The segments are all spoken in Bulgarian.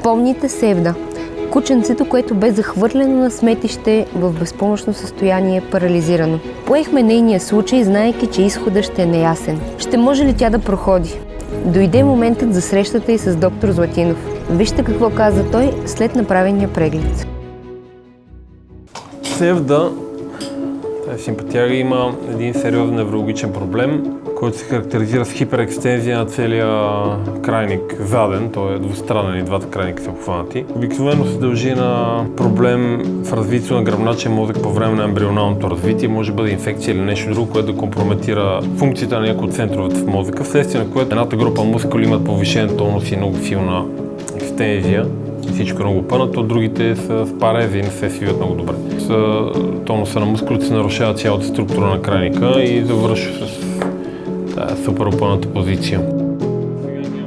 Помните Севда, кученцето, което бе захвърлено на сметище в безпомощно състояние, парализирано. Поехме нейния случай, знаейки, че изходът ще е неясен. Ще може ли тя да проходи? Дойде моментът за срещата и с доктор Златинов. Вижте какво каза той след направения преглед. Севда, тази симпатяга, има един сериозен неврологичен проблем, който се характеризира с хиперекстензия на целия крайник заден, той е двустранен и двата крайника са обхванати. Обикновено се дължи на проблем в развитието на гръбначен мозък по време на ембрионалното развитие, може да бъде инфекция или нещо друго, което да компрометира функцията на някои от центровете в мозъка, вследствие на което едната група мускули имат повишен тонус и много силна екстензия. Всичко е много пънато, другите са с парези и не се свиват много добре. С тонуса на мускулите се нарушава цялата структура на крайника и завършва с супер опъната позиция.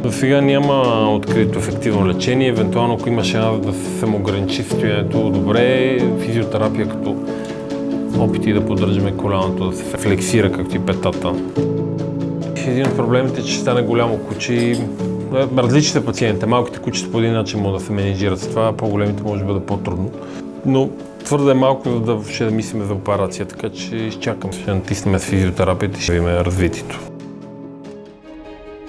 До сега няма открито ефективно лечение, евентуално ако има шанс да се самоограничи състоянието добре, физиотерапия като опити да поддържаме коляното да се флексира, както и петата. Един от проблемите е, че стане голямо куче и различните пациенти, малките кучета по един начин могат да се менеджират с това, по-големите може да бъде по-трудно. Но твърде малко да въобще да мислим за операция, така че изчакам. Ще натиснем с физиотерапията и ще видим развитието.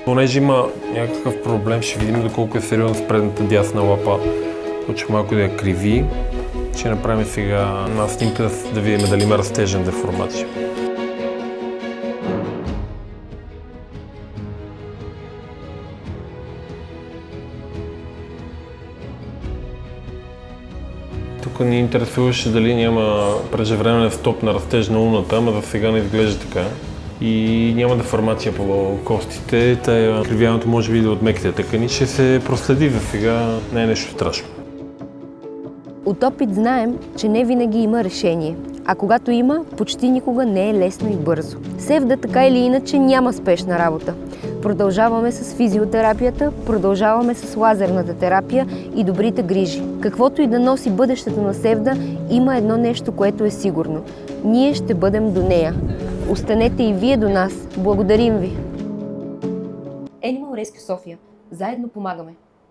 Понеже има някакъв проблем, ще видим доколко е сериозно с предната дясна лапа. Почва малко да я криви. Ще направим сега една снимка да видим дали има растежна деформация. Тук ни интересуваше дали няма преждевременен стоп на растеж на луната, ама за сега не изглежда така. И няма деформация по костите, тая кривяването може би да от меките тъкани, ще се проследи за сега, не е нещо страшно. От опит знаем, че не винаги има решение, а когато има, почти никога не е лесно и бързо. Севда така или иначе няма спешна работа. Продължаваме с физиотерапията, продължаваме с лазерната терапия и добрите грижи. Каквото и да носи бъдещето на Севда, има едно нещо, което е сигурно. Ние ще бъдем до нея. Останете и вие до нас. Благодарим ви! Animal Rescue София. Заедно помагаме!